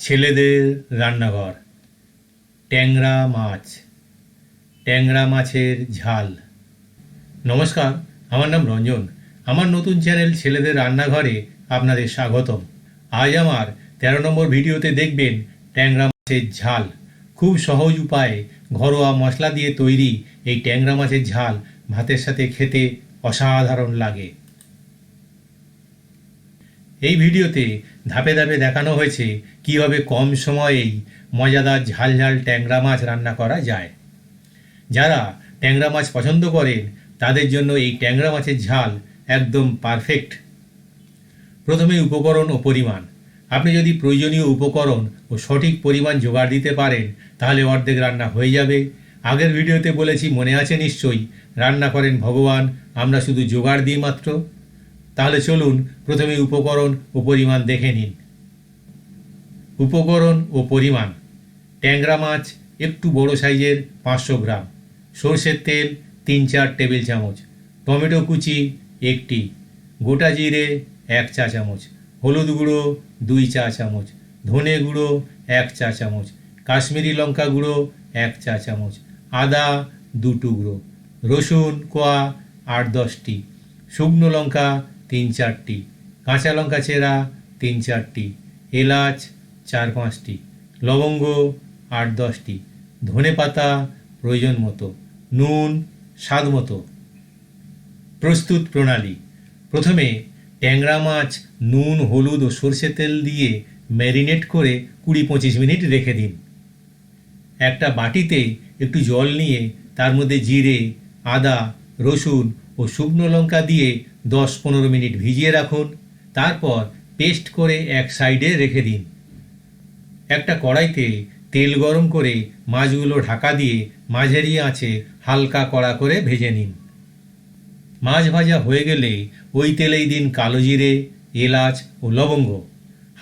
ছেলেদের রান্নাঘর। ট্যাংরা মাছ, ট্যাংরা মাছের ঝাল। নমস্কার, আমার নাম রঞ্জন। আমার নতুন চ্যানেল ছেলেদের রান্নাঘরে আপনাদের স্বাগতম। আজ আমার 13 নম্বর ভিডিওতে দেখবেন ট্যাংরা মাছের ঝাল। খুব সহজ উপায়ে ঘরোয়া মশলা দিয়ে তৈরি এই ট্যাংরা মাছের ঝাল ভাতের সাথে খেতে অসাধারণ লাগে। এই ভিডিওতে ধাপে ধাপে দেখানো হয়েছে কীভাবে কম সময়েই মজাদার ঝাল ঝাল ট্যাংরা মাছ রান্না করা যায়। যারা ট্যাংরা মাছ পছন্দ করেন তাদের জন্য এই ট্যাংরা মাছের ঝাল একদম পারফেক্ট। প্রথমে উপকরণ ও পরিমাণ। আপনি যদি প্রয়োজনীয় উপকরণ ও সঠিক পরিমাণ জোগাড় দিতে পারেন তাহলে অর্ধেক রান্না হয়ে যাবে। আগের ভিডিওতে বলেছি, মনে আছে নিশ্চয়ই, রান্না করেন ভগবান, আমরা শুধু জোগাড় দিই মাত্র। তাহলে চলুন প্রথমে উপকরণ ও পরিমাণ দেখে নিন। উপকরণ ও পরিমাণ: ট্যাংরা মাছ একটু বড় সাইজের 500 গ্রাম, সরষের তেল 3-4 টেবিল চামচ, টমেটো কুচি 1টি, গোটা জিরে 1 চা চামচ, হলুদ গুঁড়ো 2 চা চামচ, ধনে গুঁড়ো 1 চা চামচ, কাশ্মীরি লঙ্কা গুঁড়ো 1 চা চামচ, আদা 2 টুকরো, রসুন কোয়া 8-10টি, শুকনো লঙ্কা 3-4টি, কাঁচা লঙ্কা চেরা 3-4টি, এলাচ 4-5টি, লবঙ্গ 8-10টি, ধনে পাতা প্রয়োজন মতো, নুন স্বাদ মতো। প্রস্তুত প্রণালী: প্রথমে ট্যাংরা মাছ নুন, হলুদ ও সরষের তেল দিয়ে ম্যারিনেট করে 20-25 মিনিট রেখে দিন। একটা বাটিতে একটু জল নিয়ে তার মধ্যে জিরে, আদা, রসুন ও শুকনো লঙ্কা দিয়ে 10-15 মিনিট ভিজিয়ে রাখুন। তারপর পেস্ট করে এক সাইডে রেখে দিন। একটা কড়াইতে তেল গরম করে মাছগুলো ঢাকা দিয়ে মাঝারি আঁচে হালকা কড়া করে ভেজে নিন। মাছ ভাজা হয়ে গেলে ওই তেলেই দিন কালো জিরে, এলাচ ও লবঙ্গ।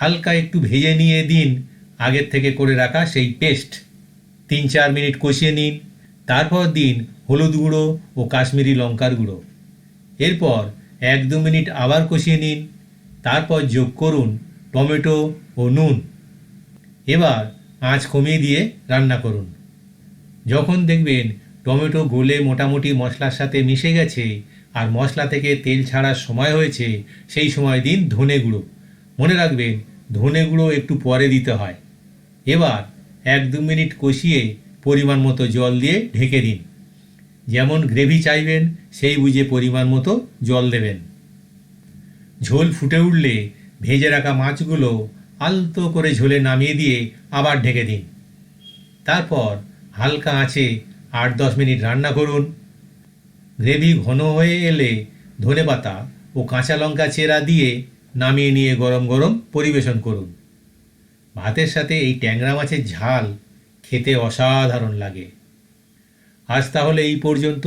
হালকা একটু ভেজে নিয়ে দিন আগের থেকে করে রাখা সেই পেস্ট। 3-4 মিনিট কষিয়ে নিন। তারপর দিন হলুদ গুঁড়ো ও কাশ্মীরি লঙ্কার গুঁড়ো। এরপর 1-2 মিনিট আবার কষিয়ে নিন। তারপর যোগ করুন টমেটো ও নুন। এবার আঁচ কমিয়ে দিয়ে রান্না করুন। যখন দেখবেন টমেটো গলে মোটামুটি মশলার সাথে মিশে গেছে আর মশলা থেকে তেল ছাড়ার সময় হয়েছে, সেই সময় দিন ধনে গুঁড়ো। মনে রাখবেন, ধনে গুঁড়ো একটু পরে দিতে হয়। এবার 1-2 মিনিট কষিয়ে পরিমাণ মতো জল দিয়ে ঢেকে দিন। যেমন গ্রেভি চাইবেন সেই বুঝে পরিমাণ মতো জল দেবেন। ঝোল ফুটে উঠলে ভেজে রাখা মাছগুলো আলতো করে ঝোলে নামিয়ে দিয়ে আবার ঢেকে দিন। তারপর হালকা আঁচে 8-10 মিনিট রান্না করুন। গ্রেভি ঘন হয়ে এলে ধনেপাতা ও কাঁচা লঙ্কা চেরা দিয়ে নামিয়ে নিয়ে গরম গরম পরিবেশন করুন। ভাতের সাথে এই ট্যাংরা মাছের ঝাল খেতে অসাধারণ লাগে। আজ তাহলে এই পর্যন্ত।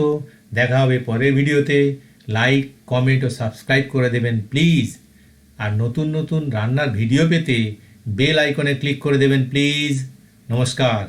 দেখা হবে পরের ভিডিওতে। লাইক, কমেন্ট ও সাবস্ক্রাইব করে দেবেন প্লিজ। আর নতুন নতুন রান্নার ভিডিও পেতে বেল আইকনে ক্লিক করে দেবেন প্লিজ। নমস্কার।